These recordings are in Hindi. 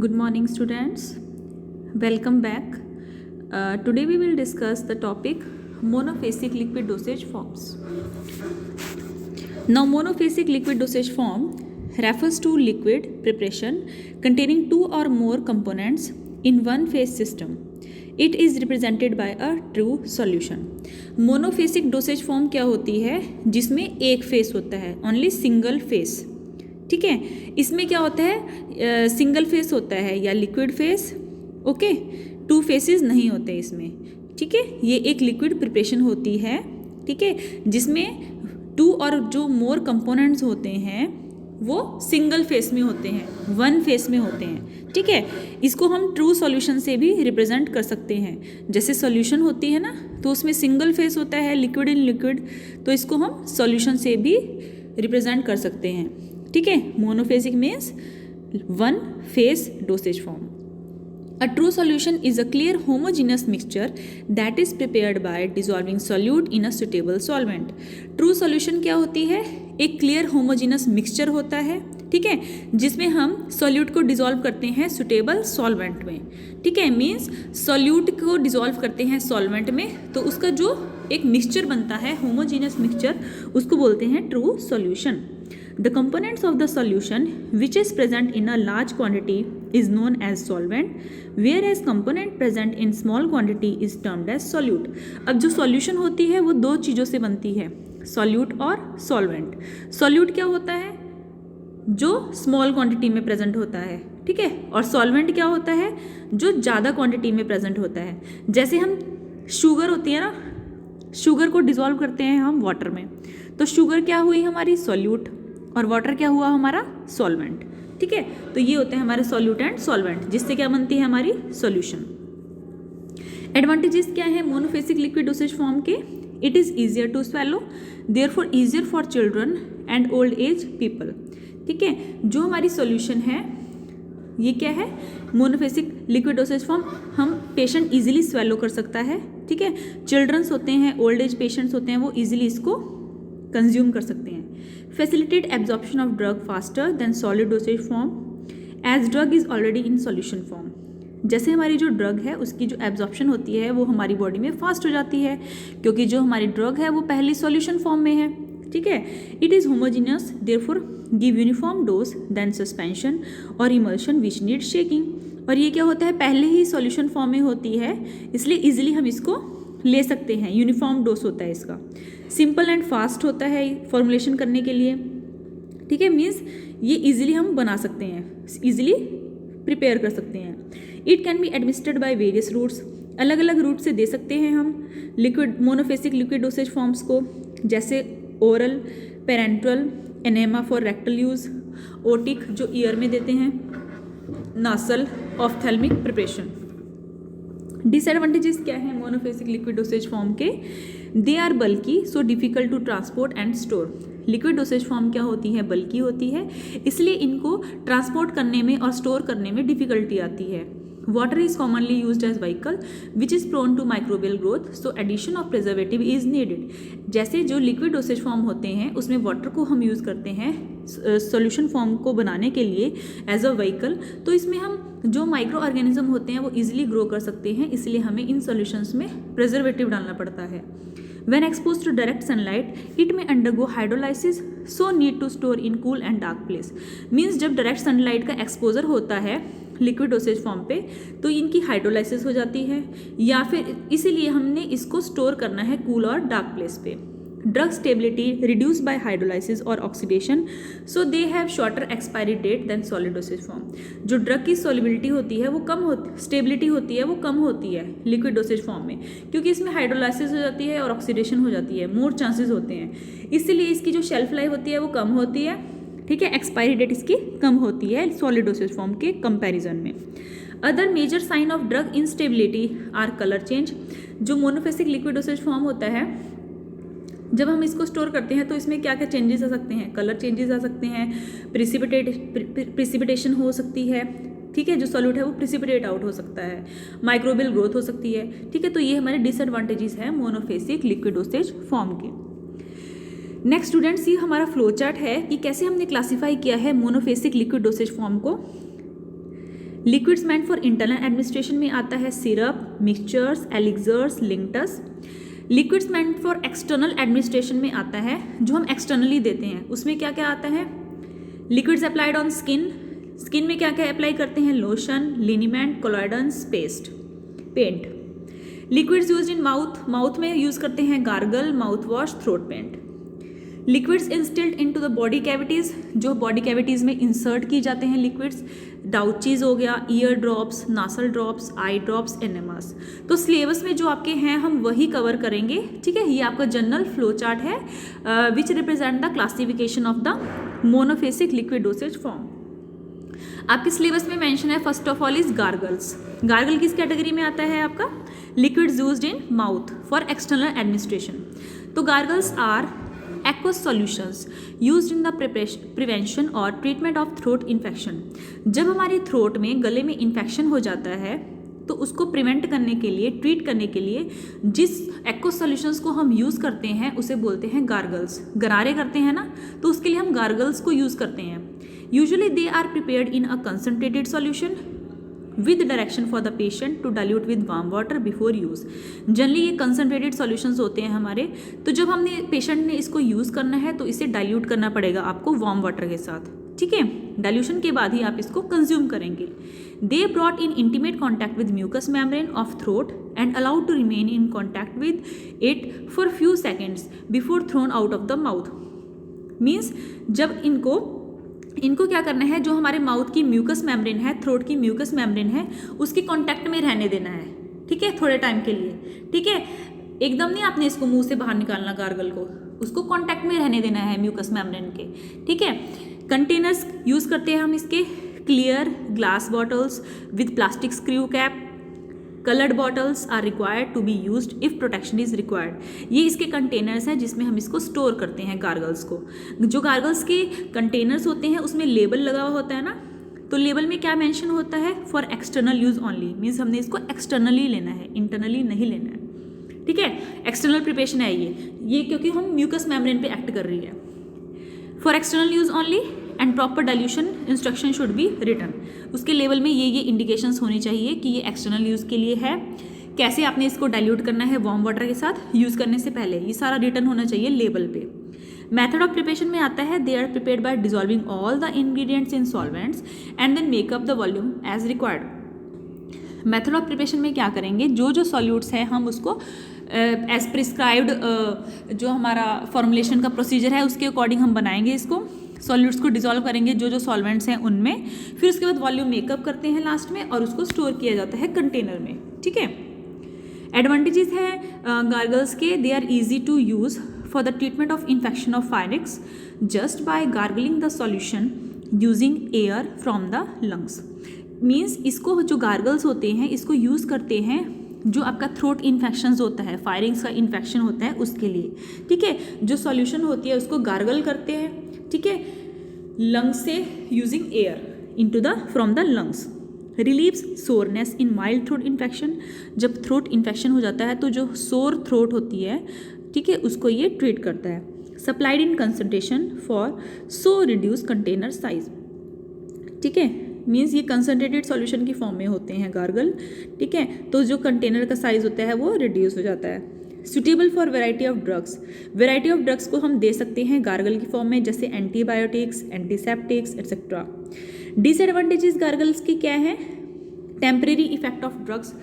Good morning, students. Welcome back. Today we will discuss the topic monophasic liquid dosage forms. Now, monophasic liquid dosage form refers to liquid preparation containing two or more components in one phase system. It is represented by a true solution. Monophasic dosage form क्या होती है? जिसमें एक फेस होता है, ओनली सिंगल फेस. ठीक है, इसमें क्या होता है? सिंगल फेस होता है या liquid phase. Okay, two phases नहीं होते इसमें. ठीक है, ये एक लिक्विड प्रिपरेशन होती है. ठीक है, जिसमें टू और जो मोर कंपोनेंट्स होते हैं वो सिंगल फेस में होते हैं, वन फेस में होते हैं. ठीक है, इसको हम ट्रू सॉल्यूशन से भी रिप्रेजेंट कर सकते हैं. जैसे सॉल्यूशन होती है ना, तो उसमें सिंगल फेस होता है, लिक्विड इन लिक्विड, तो इसको हम सॉल्यूशन से भी रिप्रेजेंट कर सकते हैं. ठीक है, monophasic means one face dosage form. A true solution is a clear homogeneous mixture that is prepared by dissolving solute in a suitable solvent. True solution क्या होती है? एक clear homogeneous mixture होता है. ठीक है, जिसमें हम solute को dissolve करते हैं suitable solvent में. ठीक है, means solute को dissolve करते हैं solvent में, तो उसका जो एक mixture बनता है homogeneous mixture, उसको बोलते हैं true solution. The components of the solution which is present in a large quantity is known as solvent, whereas component present in small quantity is termed as solute. अब जो solution होती है वो दो चीज़ों से बनती है, solute और solvent. solute क्या होता है? जो small quantity में present होता है. ठीक है, और solvent क्या होता है? जो ज़्यादा quantity में present होता है. जैसे हम शुगर होती है ना, शुगर को डिज़ोल्व करते हैं हम वाटर में, तो शुगर क्या हुई हमारी? solute, और वाटर क्या हुआ हमारा? सॉल्वेंट. ठीक है, तो ये होते हैं हमारे सॉल्यूट एंड सॉल्वेंट, जिससे क्या बनती है हमारी सॉल्यूशन. एडवांटेजेस क्या है मोनोफेसिक लिक्विड डोसेज फॉर्म के? It is easier to swallow, therefore easier for children and old age people. ठीक है, जो हमारी सॉल्यूशन है ये क्या है? मोनोफेसिक लिक्विड डोसेज फॉर्म हम पेशेंट ईजिली स्वेलो कर सकता है. ठीक है, चिल्ड्रंस होते हैं, ओल्ड एज पेशेंट्स होते हैं, वो ईजिली इसको कंज्यूम कर सकते हैं. Facilitate absorption of drug faster than solid dosage form as drug is already in solution form. जैसे हमारी जो ड्रग है उसकी जो एब्जॉर्प्शन होती है वो हमारी बॉडी में फास्ट हो जाती है, क्योंकि जो हमारी ड्रग है वो पहले सॉल्यूशन फॉर्म में है. ठीक है, it is homogeneous, therefore give uniform dose than suspension और इमल्शन विच नीड शेकिंग. और ये क्या होता है? पहले ही सॉल्यूशन फॉर्म में होती है, इसलिए इजीली हम इसको ले सकते हैं. यूनिफॉर्म डोज होता है इसका. सिंपल एंड फास्ट होता है फॉर्मुलेशन करने के लिए. ठीक है, मीन्स ये इजीली हम बना सकते हैं, इजीली प्रिपेयर कर सकते हैं. It can be administered by various routes, अलग अलग रूट से दे सकते हैं हम liquid monophasic liquid dosage forms को, जैसे oral, parenteral, enema for rectal use, otic जो ईयर में देते हैं, नासल, ऑफ्थेल्मिक प्रिपरेशन. डिसएडवांटेजेस क्या है मोनोफेसिक लिक्विड डोसेज फॉर्म के? They are bulky, so difficult to transport and store. Liquid dosage form क्या होती है? बल्की होती है, इसलिए इनको ट्रांसपोर्ट करने में और स्टोर करने में डिफिकल्टी आती है. Water is commonly used as vehicle which is prone to microbial growth, so addition of preservative is needed. जैसे जो लिक्विड डोसेज फॉर्म होते हैं उसमें वाटर को हम यूज़ करते हैं सॉल्यूशन फॉर्म को बनाने के लिए एज अ व्हीकल, तो इसमें हम जो माइक्रो ऑर्गेनिज्म होते हैं वो इजीली ग्रो कर सकते हैं, इसलिए हमें इन सॉल्यूशंस में प्रिजर्वेटिव डालना पड़ता है. When exposed to direct sunlight, it may undergo hydrolysis, so need to store in cool and dark place. Means जब डायरेक्ट सनलाइट का एक्सपोजर होता है लिक्विड डोसेज फॉर्म पे, तो इनकी हाइड्रोलाइसिस हो जाती है, या फिर इसीलिए हमने इसको स्टोर करना है कूल और डार्क प्लेस पे. Drug stability reduce by hydrolysis और oxidation, so they have shorter expiry date than solid dosage form. जो ड्रग की सॉल्युबिलिटी होती है वो कम होती, स्टेबिलिटी होती है वो कम होती है लिक्विड डोसेज फॉर्म में, क्योंकि इसमें हाइड्रोलाइसिस हो जाती है और ऑक्सीडेशन हो जाती है, मोर चांसेस होते हैं, इसीलिए इसकी जो शेल्फ लाइफ होती है वो कम होती है. ठीक है, एक्सपायरी डेट इसकी कम होती है सॉलिड डोसेज फॉर्म के कंपैरिजन में. Other major sign of drug instability are colour change. जो मोनोफेसिक लिक्विड डोसेज फॉर्म होता है, जब हम इसको स्टोर करते हैं तो इसमें क्या क्या चेंजेस आ सकते हैं? कलर चेंजेस आ सकते हैं, प्रिसिपिटेशन हो सकती है. ठीक है, जो सॉल्यूट है वो प्रिसिपिटेट आउट हो सकता है, माइक्रोबियल ग्रोथ हो सकती है. ठीक है, तो ये हमारे डिसएडवांटेजेस हैं मोनोफेसिक लिक्विड डोसेज फॉर्म के. नेक्स्ट स्टूडेंट्स, ये हमारा फ्लो चार्ट है कि कैसे हमने क्लासीफाई किया है मोनोफेसिक लिक्विड डोसेज फॉर्म को. Liquids meant for internal administration में आता है syrup, mixtures, elixirs, linctus. Liquids meant for external administration में आता है जो हम एक्सटर्नली देते हैं, उसमें क्या क्या आता है? Liquids applied on skin, skin में क्या क्या अप्लाई करते हैं? Lotion, liniment, collodions, paste, paint. Liquids used in mouth, mouth में यूज करते हैं gargle, mouth wash, throat paint. Liquids instilled into the body cavities, जो बॉडी कैविटीज़ में इंसर्ट की जाते हैं लिक्विड्स, डाउचीज हो गया, ear drops, nasal drops, eye drops, enemas. तो सिलेबस में जो आपके हैं हम वही कवर करेंगे, ठीक है। ये आपका जनरल फ्लो चार्ट है which represent the classification of the monophasic liquid dosage form. आपके सिलेबस में मेंशन है first of all is gargles. Gargle किस कैटेगरी में आता है आपका? Liquids used in mouth for external administration. तो gargles are aqueous solutions used in the prevention और treatment of throat infection। जब हमारी थ्रोट में, गले में इन्फेक्शन हो जाता है तो उसको प्रिवेंट करने के लिए, ट्रीट करने के लिए जिस एक्वस सॉल्यूशंस को हम यूज़ करते हैं उसे बोलते हैं गार्गल्स। गरारे करते हैं ना, तो उसके लिए हम गार्गल्स को यूज़ करते हैं। Usually they are prepared in a concentrated solution with direction for the patient to dilute with warm water before use. Generally ये कंसनट्रेटेड सॉल्यूशंस होते हैं हमारे, तो जब हमने पेशेंट ने इसको यूज़ करना है तो इसे डाइल्यूट करना पड़ेगा आपको वार्म वाटर के साथ, ठीक है। डाइल्यूशन के बाद ही आप इसको कंज्यूम करेंगे। They brought in intimate contact with mucous membrane of throat and allowed to remain in contact with it for few seconds before thrown out of the mouth. Means जब इनको क्या करना है, जो हमारे माउथ की म्यूकस मेम्ब्रेन है, थ्रोट की म्यूकस मेम्ब्रेन है, उसके कांटेक्ट में रहने देना है, ठीक है, थोड़े टाइम के लिए, ठीक है। एकदम नहीं आपने इसको मुंह से बाहर निकालना गार्गल को, उसको कांटेक्ट में रहने देना है म्यूकस मेम्ब्रेन के, ठीक है। कंटेनर्स यूज़ करते हैं हम इसके, clear glass bottles with plastic screw cap. Coloured bottles are required to be used if protection is required. ये इसके कंटेनर्स हैं जिसमें हम इसको स्टोर करते हैं गार्गल्स को। जो गार्गल्स के कंटेनर्स होते हैं उसमें लेबल लगा हुआ होता है ना, तो लेबल में क्या मेंशन होता है? For external use only. Means हमने इसको एक्सटर्नली लेना है, इंटरनली नहीं लेना है, ठीक है। एक्सटर्नल प्रिपरेशन है ये क्योंकि हम म्यूकस मेम्ब्रेन पे एक्ट कर रही है। For external use only and proper dilution instruction should be written. उसके लेवल में ये इंडिकेशंस होनी चाहिए कि ये एक्सटर्नल यूज़ के लिए है, कैसे आपने इसको डाइल्यूट करना है वार्म वाटर के साथ यूज़ करने से पहले, ये सारा रिटन होना चाहिए लेवल पे। मेथड ऑफ प्रिपरेशन में आता है they are prepared by dissolving all the ingredients in solvents and then make up the volume as required. Method of preparation में क्या करेंगे, जो सॉल्यूट्स है हम उसको एज प्रिस्क्राइब्ड जो हमारा फॉर्मुलेशन का प्रोसीजर है उसके अकॉर्डिंग हम बनाएंगे इसको। सॉल्यूट्स को डिसॉल्व करेंगे जो सॉल्वेंट्स हैं उनमें, फिर उसके बाद वॉल्यूम मेकअप करते हैं लास्ट में और उसको स्टोर किया जाता है कंटेनर में, ठीक है। एडवांटेजेस है गार्गल्स के, they are easy to use for the treatment of infection of pharynx just by gargling the solution using air from the lungs. Means इसको जो गार्गल्स होते हैं इसको यूज़ करते हैं जो आपका थ्रोट इन्फेक्शन होता है, फायरिंग्स का इन्फेक्शन होता है उसके लिए, ठीक है। जो सॉल्यूशन होती है उसको गार्गल करते हैं, ठीक है, लंग्स से using air into the from the lungs. Relieves soreness in mild throat infection. जब थ्रोट इन्फेक्शन हो जाता है तो जो सोर थ्रोट होती है, ठीक है, उसको ये ट्रीट करता है। Supplied in concentration for so reduce container size, ठीक है। मीन्स ये कंसनट्रेटेड सॉल्यूशन की फॉर्म में होते हैं गार्गल, ठीक है, तो जो कंटेनर का साइज होता है वो रिड्यूस हो जाता है। Suitable for variety of drugs. Variety of drugs को हम दे सकते हैं गार्गल की फॉर्म में, जैसे antibiotics, antiseptics etcetera. Disadvantages gargles की क्या है? Temporary effect of drugs.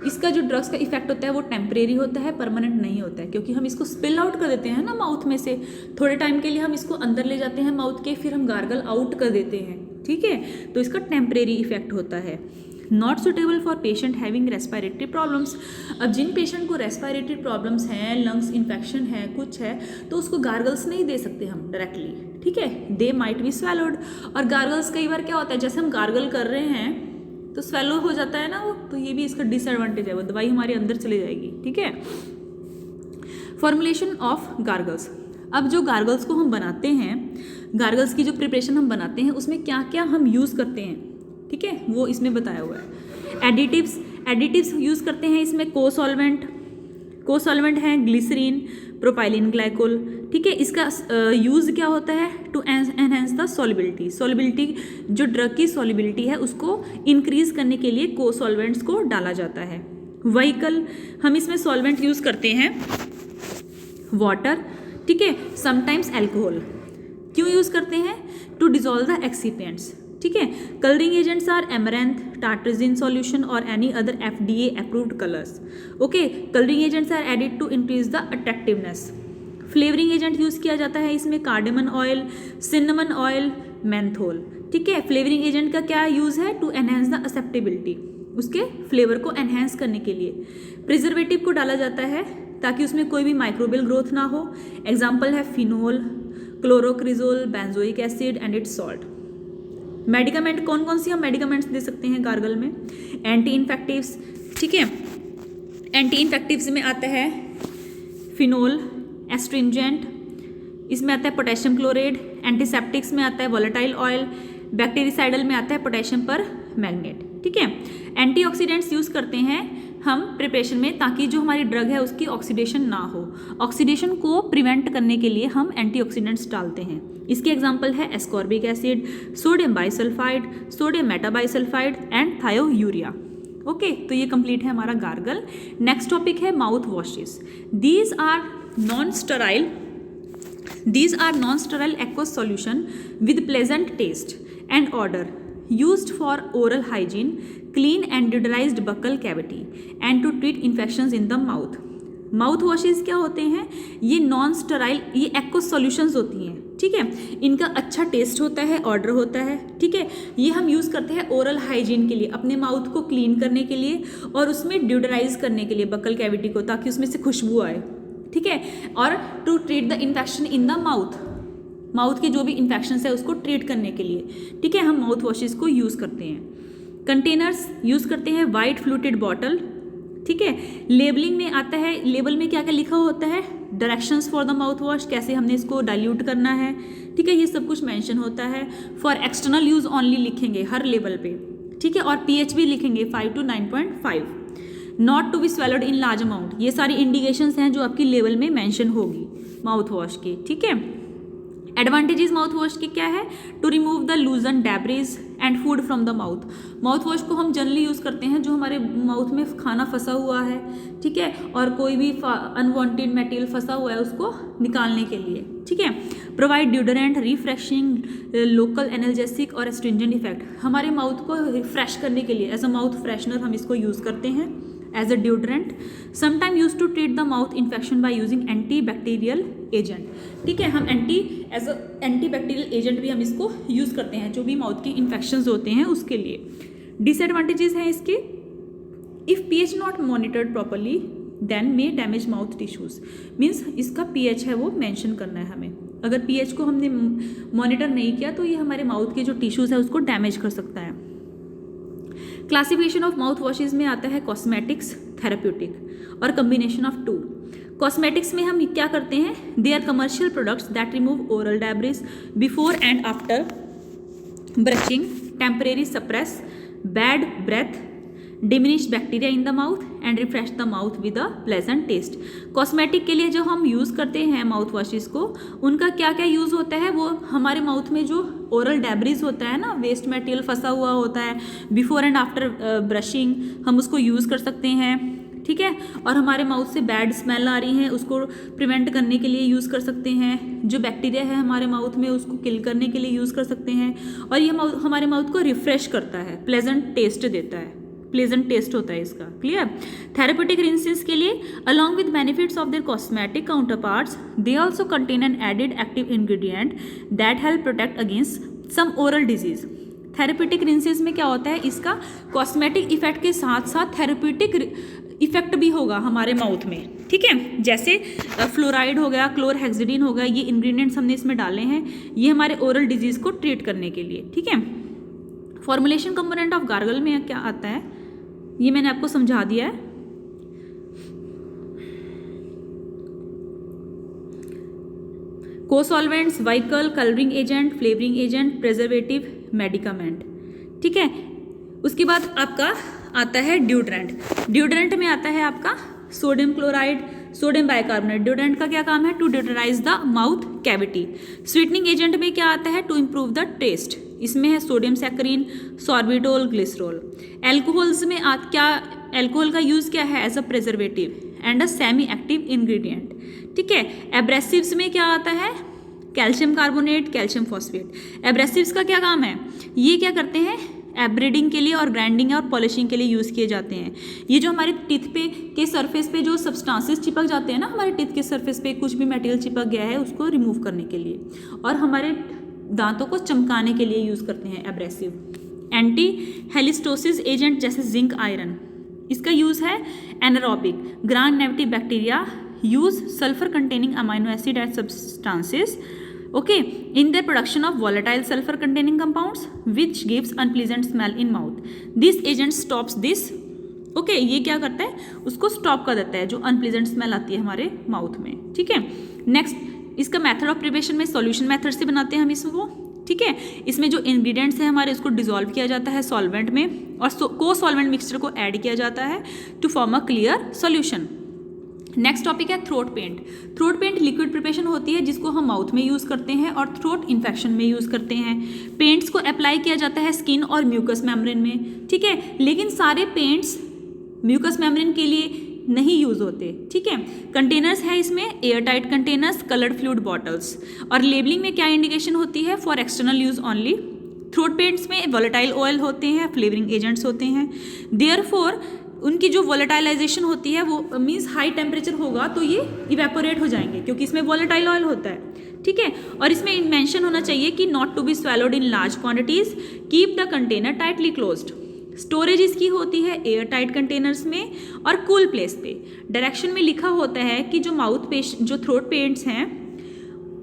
इसका जो ड्रग्स का इफेक्ट होता है वो टेम्परेरी होता है, परमानेंट नहीं होता है, क्योंकि हम इसको स्पिल आउट कर देते हैं ना माउथ में से, थोड़े टाइम के लिए हम इसको अंदर ले जाते हैं माउथ के, फिर हम गार्गल आउट कर देते हैं, ठीक है, तो इसका टेम्परेरी इफेक्ट होता है। Not suitable for patient having respiratory problems. अब जिन पेशेंट को रेस्पिरेटरी प्रॉब्लम्स हैं, लंग्स इन्फेक्शन है, कुछ है, तो उसको गार्गल्स नहीं दे सकते हम डायरेक्टली, ठीक है, दे माइट बी स्वेलोड। और गार्गल्स कई बार क्या होता है, जैसे हम गार्गल कर रहे हैं तो स्वेलो हो जाता है ना वो, तो ये भी इसका डिसएडवांटेज है, वो दवाई हमारे अंदर चली जाएगी, ठीक है। Formulation of gargles. अब जो गार्गल्स को हम बनाते हैं, गार्गल्स की जो प्रिपरेशन हम बनाते हैं उसमें क्या क्या हम यूज़ करते हैं, ठीक है, वो इसमें बताया हुआ है। एडिटिव्स यूज़ करते हैं इसमें। को सॉल्वेंट हैं ग्लिसरीन, प्रोपाइलिन ग्लाइकोल, ठीक है, इसका यूज़ क्या होता है? टू एनहेंस द सॉल्युबिलिटी, जो ड्रग की सॉल्युबिलिटी है उसको इंक्रीज करने के लिए को सॉल्वेंट्स को डाला जाता है। व्हीकल, हम इसमें सॉल्वेंट यूज़ करते हैं वाटर, ठीक है, समटाइम्स अल्कोहल। क्यों यूज़ करते हैं? टू डिजोल्व द एक्सिपिएंट्स, ठीक है। Colouring agents are amaranth, tartrazine solution और any other FDA approved colours. Okay, colouring agents are added to increase the attractiveness. Flavouring agent use किया जाता है इसमें cardamom oil, cinnamon oil, menthol, ठीक है। फ्लेवरिंग एजेंट का क्या यूज़ है? टू एनहेंस द एक्सेप्टेबिलिटी, उसके फ्लेवर को एनहेंस करने के लिए। प्रिजर्वेटिव को डाला जाता है ताकि उसमें कोई भी माइक्रोबियल ग्रोथ ना हो। एग्जाम्पल है phenol, chlorocresol, benzoic acid and its salt. Medicament, कौन कौन सी हम मेडिकामेंट्स दे सकते हैं गार्गल में? एंटी इन्फेक्टिव्स, ठीक है। एंटी इन्फेक्टिव्स में आता है फिनोल, एस्ट्रिंजेंट, इसमें आता है पोटेशियम क्लोराइड। एंटीसेप्टिक्स में आता है वोलेटाइल ऑयल। बैक्टीरिसाइडल में आता है पोटेशियम पर मैग्नेट, ठीक है। एंटीऑक्सीडेंट्स यूज़ करते हैं हम प्रिपरेशन में ताकि जो हमारी ड्रग है उसकी ऑक्सीडेशन ना हो। ऑक्सीडेशन को प्रिवेंट करने के लिए हम एंटीऑक्सीडेंट्स डालते हैं। इसके एग्जांपल है ascorbic acid, sodium bisulphide, sodium metabisulphide and thiourea. Okay, तो ये कंप्लीट है हमारा गार्गल। नेक्स्ट टॉपिक है mouth washes. These are non sterile aqueous solution with pleasant taste and odor used for oral hygiene, clean and deodorized buccal cavity and to treat infections in the mouth. Mouth washes क्या होते हैं? ये नॉन स्टेराइल, ये एक्वस सॉल्यूशंस होती हैं, ठीक है। इनका अच्छा टेस्ट होता है, ऑर्डर होता है, ठीक है। ये हम यूज़ करते हैं ओरल हाइजीन के लिए, अपने माउथ को क्लीन करने के लिए और उसमें ड्यूडराइज करने के लिए बकल कैविटी को, ताकि उसमें से खुशबू आए, ठीक है। और to treat the infection in the mouth के जो भी इन्फेक्शंस है उसको ट्रीट करने के लिए, ठीक है, हम माउथ वॉशेस को यूज़ करते हैं। कंटेनर्स यूज़ करते हैं वाइट फ्लूटेड बॉटल, ठीक है। लेबलिंग में आता है, लेबल में क्या क्या लिखा होता है? Directions for the mouth wash, कैसे हमने इसको डाइल्यूट करना है, ठीक है, ये सब कुछ मेंशन होता है। फॉर एक्सटर्नल यूज़ ओनली लिखेंगे हर लेबल पे, ठीक है। और pH भी लिखेंगे 5 to 9.5। Not to be swallowed in large amount, ये सारी इंडिकेशंस हैं जो आपकी लेवल में मेंशन होगी माउथ वॉश की, ठीक है। एडवांटेजेस माउथ वॉश के क्या है? To remove the loosen debris and food from the mouth. Mouth wash को हम जनरली यूज़ करते हैं जो हमारे माउथ में खाना फंसा हुआ है, ठीक है, और कोई भी अनवांटेड मटेरियल फंसा हुआ है उसको निकालने के लिए, ठीक है। प्रोवाइड ड्यूडरेंट, रिफ्रेशिंग, लोकल एनाल्जेसिक और एस्ट्रिंजेंट इफेक्ट, हमारे माउथ को रिफ्रेश करने के लिए एज अ माउथ फ्रेशनर हम इसको यूज़ करते हैं as a deodorant. Sometime use to treat the mouth infection by using anti bacterial agent, ठीक है। हम एंटी बैक्टीरियल एजेंट भी हम इसको यूज़ करते हैं जो भी माउथ के इन्फेक्शंस होते हैं उसके लिए। डिसएडवांटेजेस हैं इसके, if pH not monitored properly then may damage mouth tissues, means इसका pH है वो मेंशन करना है हमें। अगर pH को हमने मॉनिटर नहीं किया तो ये हमारे माउथ के जो टिश्यूज़ है उसको डैमेज कर सकता है। क्लासिफिकेशन ऑफ माउथ वॉशेज में आता है कॉस्मेटिक्स, थेराप्यूटिक और कम्बिनेशन ऑफ टू। कॉस्मेटिक्स में हम क्या करते हैं? They are commercial products that remove oral debris before and after brushing, temporary suppress bad breath, diminish bacteria in the mouth and refresh the mouth with a pleasant taste. Cosmetic के लिए जो हम यूज़ करते हैं माउथ वॉशेस को, उनका क्या क्या यूज़ होता है? वो हमारे माउथ में जो ओरल डेब्रिज होता है ना, वेस्ट मटेरियल फंसा हुआ होता है, बिफोर एंड आफ्टर ब्रशिंग हम उसको यूज़ कर सकते हैं, ठीक है। और हमारे माउथ से बैड स्मेल आ रही है उसको प्रिवेंट करने के लिए यूज़ कर सकते हैं। जो बैक्टीरिया है हमारे माउथ में उसको किल करने के लिए यूज़ कर सकते हैं। और ये हमारे माउथ को रिफ्रेश करता है, प्लेजेंट टेस्ट देता है, प्लेजेंट टेस्ट होता है इसका, क्लियर। थेरेप्यूटिक रिंसेस के लिए along with benefits of their cosmetic counterparts they also contain an added active ingredient that help protect against some oral disease. Therapeutic rinses में क्या होता है? इसका कॉस्मेटिक इफेक्ट के साथ साथ थेरेप्यूटिक इफेक्ट भी होगा हमारे माउथ में, ठीक है। जैसे फ्लोराइड हो गया, क्लोरहेक्सिडिन हो गया, ये इंग्रेडिएंट्स हमने इसमें डाले हैं, ये हमारे ओरल डिजीज को ट्रीट करने के लिए, ठीक है। फॉर्मुलेशन कंपोनेंट ऑफ गार्गल में क्या आता है ये मैंने आपको समझा दिया है। Cosolvents, vehicle, colouring agent, flavouring agent, preservative, medicament, ठीक है। उसके बाद आपका आता है ड्यूडरेंट। ड्यूडरेंट में आता है आपका sodium chloride, sodium bicarbonate, deodorant का क्या काम है? To deodorise the mouth cavity. Sweetening agent में क्या आता है? टू इम्प्रूव द टेस्ट, इसमें है sodium saccharin, sorbitol, glycerol. Alcohols में क्या, एल्कोहल का यूज़ क्या है? As a preservative and a semi active ingredient, ठीक है। एब्रेसिव्स में क्या आता है? Calcium carbonate, calcium phosphate. Abrasives का क्या काम है? ये क्या करते हैं? एब्रेडिंग के लिए और ग्राइंडिंग और पॉलिशिंग के लिए यूज़ किए जाते हैं। ये जो हमारे टीथ पे के सरफेस पे जो सब्सटेंसेस चिपक जाते हैं ना, हमारे टीथ के सरफेस पे कुछ भी मटेरियल चिपक गया है उसको रिमूव करने के लिए, और हमारे दांतों को चमकाने के लिए यूज़ करते हैं एब्रेसिव। एंटी हेलिस्टोसिस एजेंट जैसे जिंक, आयरन, इसका यूज़ है anaerobic gram negative bacteria use sulphur containing amino acid and substances, okay, in the production of volatile sulfur containing compounds which gives unpleasant smell in mouth. This agent stops this, okay, ये क्या करता है? उसको स्टॉप कर देता है जो अनप्लीजेंट स्मेल आती है हमारे माउथ में, ठीक है। नेक्स्ट, इसका मेथड ऑफ प्रिपरेशन में सॉल्यूशन मेथड से बनाते हैं हम इसको, ठीक है। इसमें जो इंग्रेडिएंट्स हैं हमारे उसको डिसॉल्व किया जाता है सॉल्वेंट में और को सॉल्वेंट मिक्सचर को ऐड किया जाता है to form a clear solution. Next topic है throat paint. Throat paint liquid preparation होती है जिसको हम माउथ में यूज़ करते हैं और थ्रोट इन्फेक्शन में यूज़ करते हैं। पेंट्स को अप्लाई किया जाता है स्किन और म्यूकस मेम्ब्रेन में, ठीक है, लेकिन सारे पेंट्स म्यूकस मेम्ब्रेन के लिए नहीं यूज़ होते, ठीक है। कंटेनर्स है इसमें air tight containers, coloured fluid bottles, और लेबलिंग में क्या इंडिकेशन होती है? For external use only. Throat paints में वोलेटाइल ऑयल होते हैं, फ्लेवरिंग एजेंट्स होते हैं, देयरफॉर उनकी जो वोलेटाइलाइजेशन होती है वो मीन्स हाई टेम्परेचर होगा तो ये इवेपोरेट हो जाएंगे क्योंकि इसमें वोलेटाइल ऑयल होता है, ठीक है। और इसमें मेंशन होना चाहिए कि not to be swallowed in large quantities, keep the container tightly closed. Storage इसकी होती है एयर टाइट कंटेनर्स में और कूल प्लेस पे। डायरेक्शन में लिखा होता है कि जो जो थ्रोट पेंट्स हैं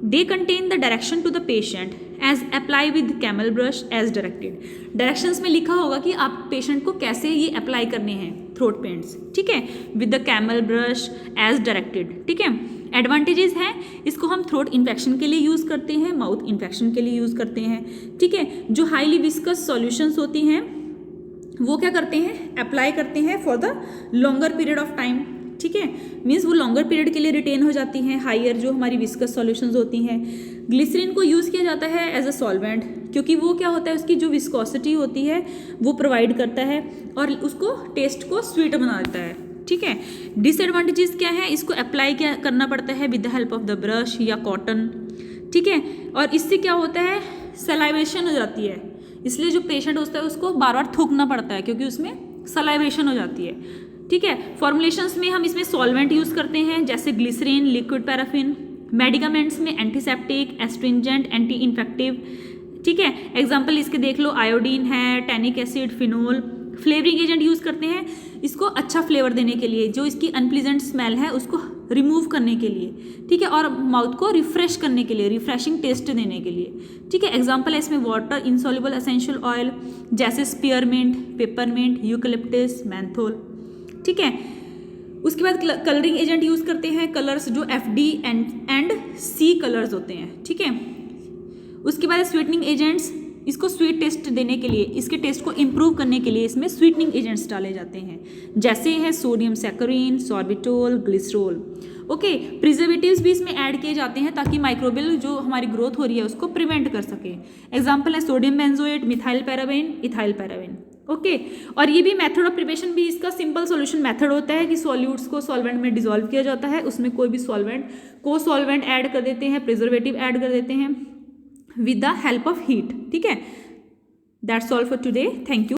they contain the direction to the patient as apply with camel brush as directed. Directions में लिखा होगा कि आप पेशेंट को कैसे ये अप्लाई करने हैं थ्रोट पेंट्स, ठीक है, with the camel brush as directed, ठीक है। एडवांटेजेस हैं, इसको हम थ्रोट इन्फेक्शन के लिए यूज़ करते हैं, माउथ इन्फेक्शन के लिए यूज़ करते हैं, ठीक है। जो हाईली विस्कस सॉल्यूशंस होती हैं वो क्या करते हैं? अप्लाई करते हैं for the longer period of time, ठीक है, मीन्स वो लॉन्गर पीरियड के लिए रिटेन हो जाती हैं हायर जो हमारी विस्कस सॉल्यूशंस होती हैं। ग्लिसरीन को यूज़ किया जाता है एज अ सॉल्वेंट क्योंकि वो क्या होता है, उसकी जो विस्कोसिटी होती है वो प्रोवाइड करता है और उसको टेस्ट को स्वीट बना देता है, ठीक है। डिसएडवांटेजेस क्या है? इसको अप्लाई क्या करना पड़ता है with the help of the brush या कॉटन, ठीक है, और इससे क्या होता है? सलाइवेशन हो जाती है, इसलिए जो पेशेंट होता है उसको बार बार थूकना पड़ता है क्योंकि उसमें सलाइवेशन हो जाती है, ठीक है। फॉर्मुलेशंस में हम इसमें सॉल्वेंट यूज़ करते हैं जैसे ग्लिसरीन, लिक्विड पैराफिन। मेडिकामेंट्स में एंटीसेप्टिक, एस्ट्रिंजेंट, एंटी इन्फेक्टिव, ठीक है, एग्जाम्पल इसके देख लो, आयोडीन है, tannic acid, phenol. Flavouring agent use करते हैं इसको अच्छा फ्लेवर देने के लिए, जो इसकी अनप्लीजेंट स्मेल है उसको रिमूव करने के लिए, ठीक है, और माउथ को रिफ्रेश करने के लिए, रिफ्रेशिंग टेस्ट देने के लिए, ठीक है। एग्जाम्पल है इसमें वाटर इनसॉल्युबल एसेंशियल ऑयल जैसे स्पीयरमिंट, पेपरमिंट, यूकलिप्टस, मेंथोल, ठीक है। उसके बाद कलरिंग एजेंट यूज़ करते हैं, कलर्स जो FD एंड C कलर्स होते हैं, ठीक है। उसके बाद स्वीटनिंग एजेंट्स, इसको स्वीट टेस्ट देने के लिए, इसके टेस्ट को इम्प्रूव करने के लिए इसमें स्वीटनिंग एजेंट्स डाले जाते हैं जैसे है sodium saccharin, sorbitol, glycerol, okay. Preservatives भी इसमें ऐड किए जाते हैं ताकि माइक्रोबियल जो हमारी ग्रोथ हो रही है उसको प्रिवेंट कर सके। एग्जाम्पल है sodium benzoate, methyl paraben, ethyl paraben, okay. और ये भी मेथड ऑफ प्रिपरेशन भी इसका सिंपल सॉल्यूशन मेथड होता है कि सॉल्यूट्स को सॉल्वेंट में डिसॉल्व किया जाता है, उसमें कोई भी सॉल्वेंट ऐड कर देते हैं, प्रिजर्वेटिव ऐड कर देते हैं with the help of heat, ठीक है। That's all for today, thank you.